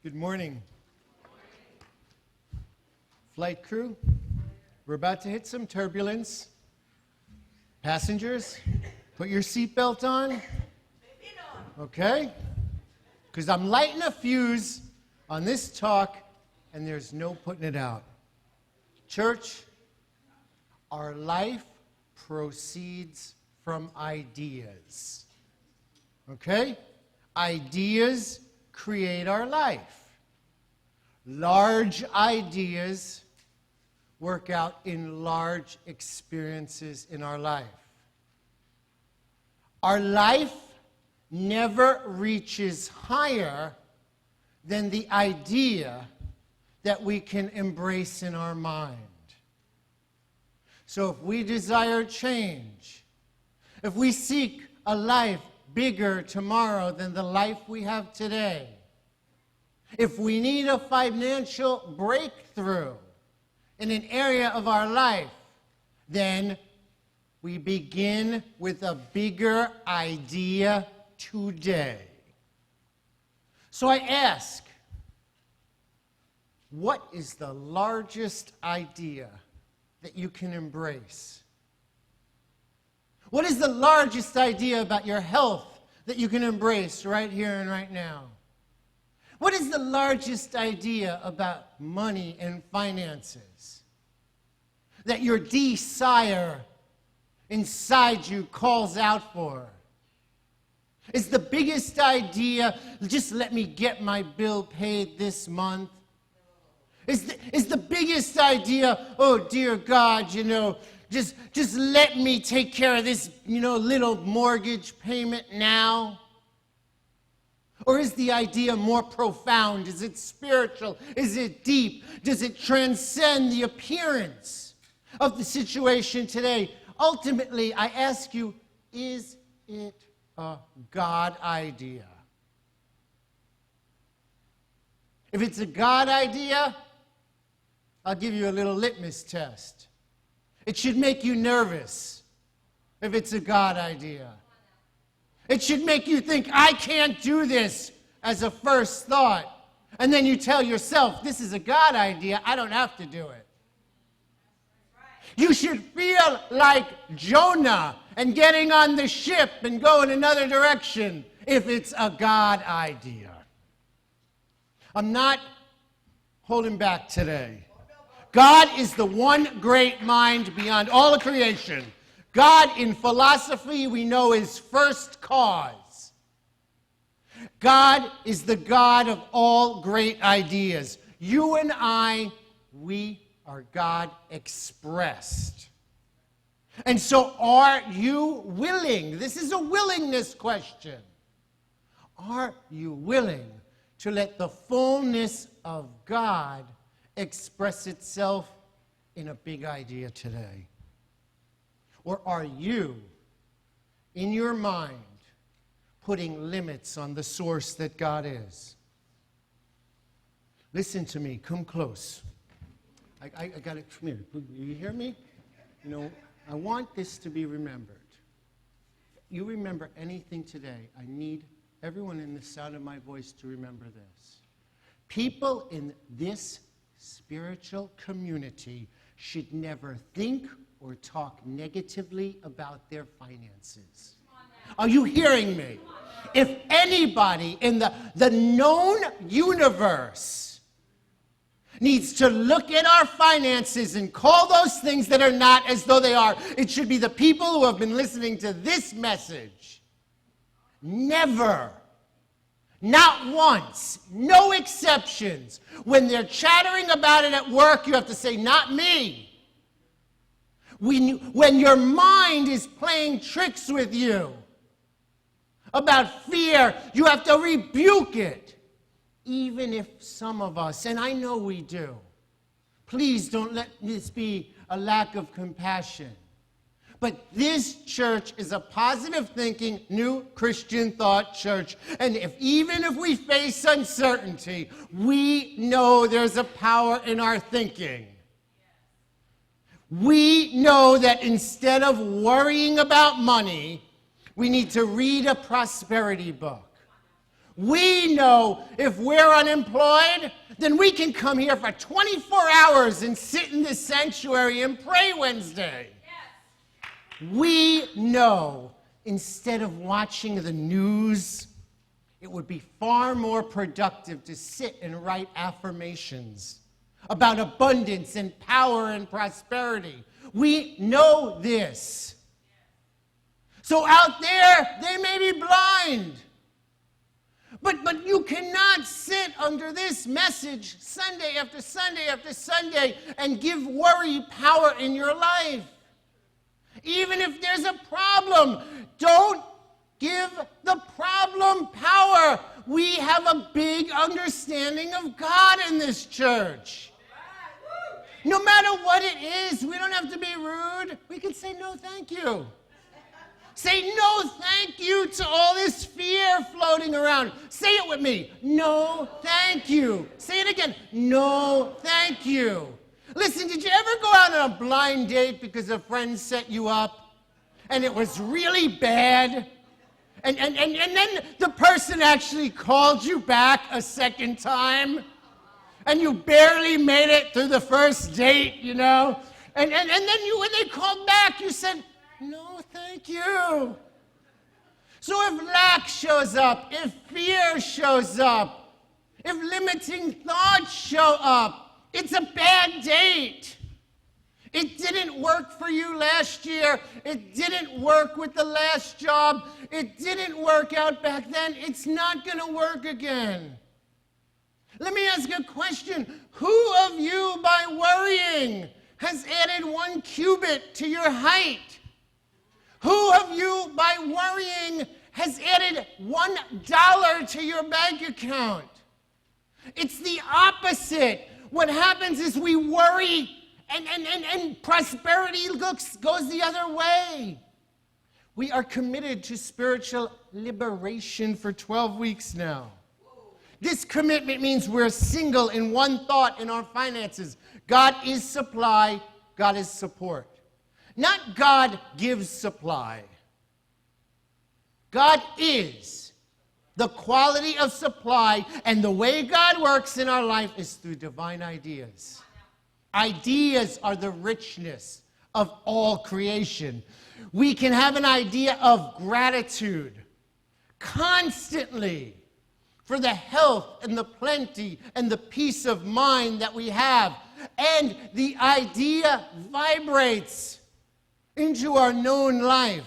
Good morning. Flight crew, we're about to hit some turbulence. Passengers, put your seatbelt on. Okay? Because I'm lighting a fuse on this talk, and there's no putting it out. Church, our life proceeds from ideas. Okay? Ideas create our life. Large ideas work out in large experiences in our life. Our life never reaches higher than the idea that we can embrace in our mind. So if we desire change, if we seek a life bigger tomorrow than the life we have today, if we need a financial breakthrough in an area of our life, then we begin with a bigger idea today. So I ask, what is the largest idea that you can embrace? What is the largest idea about your health that you can embrace right here and right now? What is the largest idea about money and finances that your desire inside you calls out for? Is the biggest idea, just let me get my bill paid this month? Is the biggest idea, oh dear God, just let me take care of this, little mortgage payment now? Or is the idea more profound? Is it spiritual? Is it deep? Does it transcend the appearance of the situation today? Ultimately, I ask you, is it a God idea? If it's a God idea, I'll give you a little litmus test. It should make you nervous if it's a God idea. It should make you think, I can't do this, as a first thought. And then you tell yourself, this is a God idea, I don't have to do it. You should feel like Jonah and getting on the ship and go in another direction if it's a God idea. I'm not holding back today. God is the one great mind beyond all of creation. God, in philosophy, we know is first cause. God is the God of all great ideas. You and I, we are God expressed. And so are you willing? This is a willingness question. Are you willing to let the fullness of God express itself in a big idea today? Or are you, in your mind, putting limits on the source that God is? Listen to me. Come close. I got it. Come here. You hear me? I want this to be remembered. If you remember anything today, I need everyone in the sound of my voice to remember this. People in this spiritual community should never think or talk negatively about their finances. Are you hearing me? If anybody in the known universe needs to look at our finances and call those things that are not as though they are, it should be the people who have been listening to this message. Never. Not once. No exceptions. When they're chattering about it at work, you have to say, not me. When your mind is playing tricks with you about fear, you have to rebuke it. Even if some of us, and I know we do, please don't let this be a lack of compassion. But this church is a positive thinking, new Christian thought church. And even if we face uncertainty, we know there's a power in our thinking. We know that instead of worrying about money, we need to read a prosperity book. We know if we're unemployed, then we can come here for 24 hours and sit in this sanctuary and pray Wednesday. Yes. We know instead of watching the news, it would be far more productive to sit and write affirmations about abundance and power and prosperity. We know this. So out there, they may be blind. But you cannot sit under this message Sunday after Sunday after Sunday and give worry power in your life. Even if there's a problem, don't give the problem power. We have a big understanding of God in this church. No matter what it is, we don't have to be rude. We can say no, thank you. Say no thank you to all this fear floating around. Say it with me. No thank you. Say it again. No thank you. Listen, did you ever go out on a blind date because a friend set you up and it was really bad? And then the person actually called you back a second time and you barely made it through the first date, you know? And then when they called back, you said, no, thank you. So if lack shows up, if fear shows up, if limiting thoughts show up, it's a bad date. It didn't work for you last year. It didn't work with the last job. It didn't work out back then. It's not going to work again. Let me ask a question. Who of you, by worrying, has added 1 cubit to your height? Who of you, by worrying, has added $1 to your bank account? It's the opposite. What happens is we worry and prosperity goes the other way. We are committed to spiritual liberation for 12 weeks now. This commitment means we're single in one thought in our finances. God is supply, God is support. Not God gives supply. God is the quality of supply, and the way God works in our life is through divine ideas. Ideas are the richness of all creation. We can have an idea of gratitude constantly for the health and the plenty and the peace of mind that we have. And the idea vibrates into our known life.